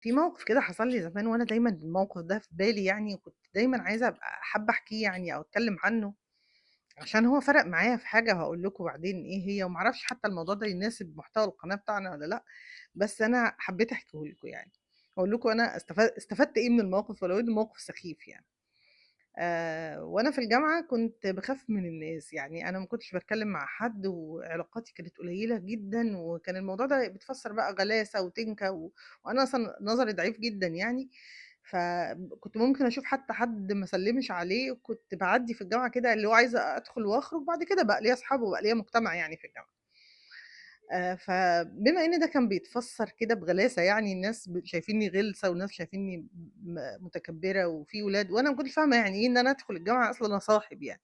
في موقف كده حصل لي زمان وأنا دايمًا الموقف ده في بالي يعني، وكنت دايمًا عايزة أبقى حابة أحكيه يعني أو أتكلم عنه، عشان هو فرق معايا في حاجة وهاقول لكم بعدين إيه هي، وما أعرفش حتى الموضوع ده يناسب محتوى القناة بتاعنا والّا لأ، بس أنا حبيت أحكيه لكم يعني، وأقول لكم أنا استفدت إيه من الموقف ولو إن الموقف سخيف يعني. وأنا في الجامعة كنت باخاف من الناس، يعني أنا ما كنتش باتكلّم مع حد وعلاقاتي كانت قليّلة جدًا، وكان الموضوع ده بيتفسّر بقى غلاسة وتنكة وأنا أصلًا نظري ضعيف جدًا يعني، كنت ممكن أشوف حتى حد ما أسلّمش عليه وكنت باعدّي في الجامعة كده اللي هو عايزة أدخل وأخرج، بعد كده بقى ليّا أصحاب وبقى ليّا مجتمع يعني في الجامعة. فبما إن ده كان بيتفسّر كده بغلاسة يعني الناس شايفينّي غلسة والناس شايفينّي متكبّرة وفي ولاد وأنا ما كنتش فاهمة يعني إيه إن أنا أدخل الجامعة أصلًا أصاحب يعني.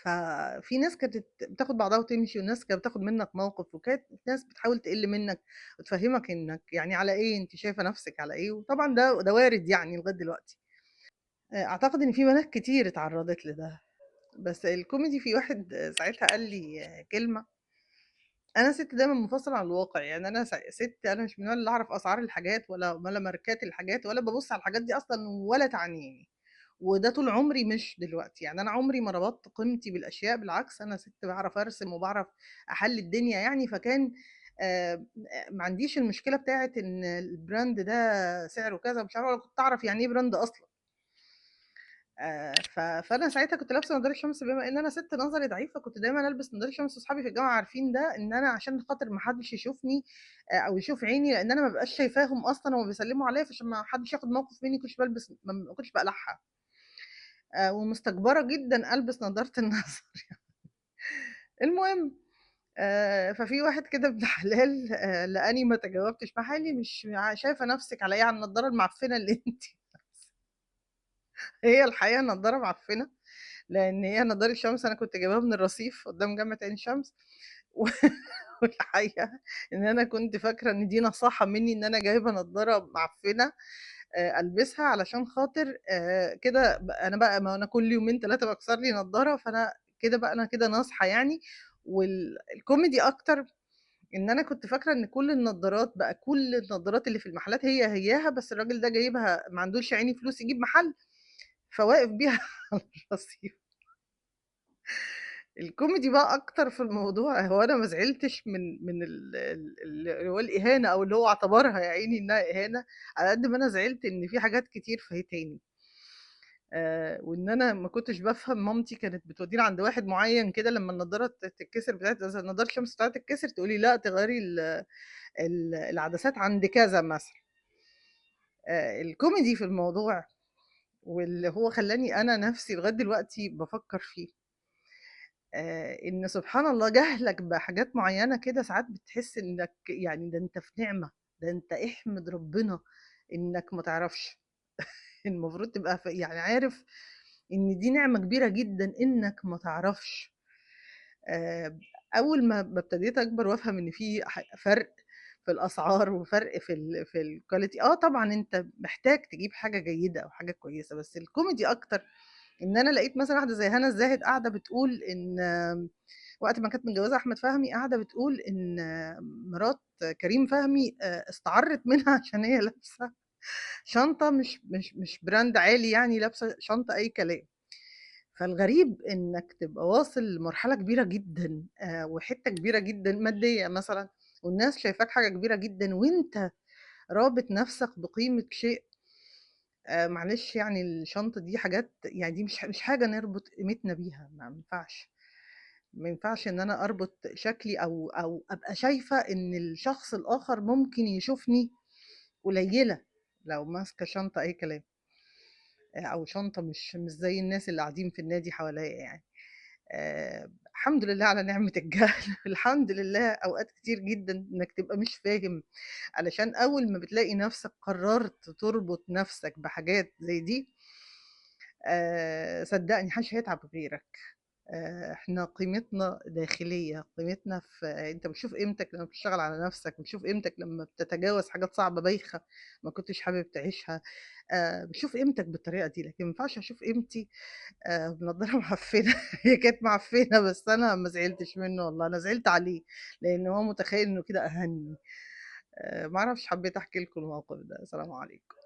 ففي ناس كانت بتاخد بعضها وتمشي وناس كانت بتاخد منّك موقِف وكانت ناس بتحاول تقِل منّك وتفهّمك إنّك يعني على إيه، أنتِ شايفة نَفْسِك على إيه، وطبعًا ده وارد يعني لغاية دلوقتي. أعتقد إن في بنات كتير اتعرّضت لده، بس الكوميدي في واحد ساعتها قال لي كلمة أنا سِت دايمًا منفصلة عن الواقع، يعني أنا سِت أنا مش من النوع اللي أعرف أسعار الحاجات ولا ماركات الحاجات ولا بابُص على الحاجات دي أصلًا ولا تعنيني، وده طول عمري مش دلوقتي، يعني أنا عمري ما ربطت قيمتي بالأشياء، بالعكس أنا سِت باعرف أرسم وباعرف أحلّي الدنيا يعني، فكان ما عنديش المشكلة بتاعة إن الbrand ده سعره كذا ومش عارفة ولا كنت أعرف يعني إيه brand أصلًا. فأنا ساعتها كنت لابسة نضارة شمس بما إن أنا سِت نظري ضعيف، فكنت دايمًا ألبس نضارة شمس وصحابي في الجامعة عارفين ده، إن أنا عشان خاطر ما حدّش يشوفني أو يشوف عيني، لإن أنا ما بابقاش شايفاهم أصلًا وهُم بيسلّموا عليَّ، فعشان ما حدّش ياخد موقِف منّي ما كنتش باقلعها، ومستكبرة جدًا ألبس نضارة النظر المهم ففي واحد كده ابن حلال لقاني ما تجاوبتش معاه، قال لي: "مش شايفة نَفْسِك على إيه، على النضارة المعفنة اللي أنتِ" هي الحقيقة نضارة معفنة. لإن هي نضارة شمس أنا كنت جايباها من الرصيف قدّام جامعة عين شمس و والحقيقة إن أنا كنت فاكرة إن دي نصاحة منّي إن أنا جايبة نضارة معفنة ألبسها علشان خاطر كده أنا بقى ما أنا كل يومين 3 باكسر لي نضارة، فأنا كده بقى أنا كده ناصحة يعني، الكوميدي أكتر إن أنا كنت فاكرة إن كل النضارات اللي في المحلات هياها، بس الراجل ده جايبها ما عندوش يا عيني فلوس يجيب محل، فواقف بيها على الرصيف. الكوميدي بقى أكتر في الموضوع هو أنا ما زعلتش من اللي هو الإهانة أو اللي هو اعتبرها يا عيني إنها إهانة، على قد ما أنا زعلت إن في حاجات كتير فايتاني، وإن أنا ما كنتش بافهم مامتي كانت بتوديني عند واحد معيّن كده لمّا النضارة تتكسر نضارة الشمس بتاعتها تتكسر تقول لي: "لأ تغيّري العدسات عند كذا مثلًا." الكوميدي في الموضوع واللي هو خلّاني أنا نَفْسي لغاية دلوقتي بافكّر فيه إن سبحان الله جهلك بحاجات معيّنة كده ساعات بتحس إنك يعني ده أنت في نعمة، ده أنت احمد ربنا إنك ما تعرفش، المفروض تبقى يعني عارف إن دي نعمة كبيرة جدًا إنك ما تعرفش. أول ما ابتديت أكبر وأفهم إن في فرق في الأسعار وفرق في الquality طبعًا أنت محتاج تجيب حاجة جيدة أو حاجة كويسة، بس الكوميدي أكتر إن أنا لقيت مثلًا واحدة زي هنا الزاهد قاعدة بتقول إن وقت ما كانت متجوزة أحمد فهمي قاعدة بتقول إن مرات كريم فهمي استعرِّت منها عشان هي لابسة شنطة مش براند عالي يعني، لابسة شنطة أي كلام. فالغريب إنك تبقى واصل لمرحلة كبيرة جدًا وحتّة كبيرة جدًا مادية مثلًا، والناس شايفاك حاجة كبيرة جدًا وأنت رابط نَفْسك بقيمة شيء معلش يعني الشنطة دي حاجات يعني دي مش حاجة نربط قيمتنا بيها، ما ينفعش. ما ينفعش إن أنا أربط شكلي أو أبقى شايفة إن الشخص الآخر ممكن يشوفني قليلة لو ماسكة شنطة أي كلام، أو شنطة مش زي الناس اللي قاعدين في النادي حواليّا يعني. الحمد لله على نعمة الجهل الحمد لله أوقات كتير جدًا إنك تبقى مش فاهم، علشان أول ما بتلاقي نفسك قررت تربط نفسك بحاجات زي دي، صدّقني ما حدش هيتعب غيرك. إحنا قيمتنا داخلية، قيمتنا في أنت بتشوف قيمتك لمّا بتشتغل على نَفْسك، بتشوف قيمتك لمّا بتتجاوز حاجات صعبة بايخة ما كنتش حابب تعيشها، بتشوف قيمتك بالطريقة دي، لكن ما ينفعش أشوف قيمتي بنضارة معفنة هي كانت معفنة بس أنا ما زعلتش منّه والله، أنا زعلت عليه، لإن هو متخيّل إنه كده أهَنّي. ما أعرفش، حبيت أحكي لكم الموقف ده. سلام عليكم.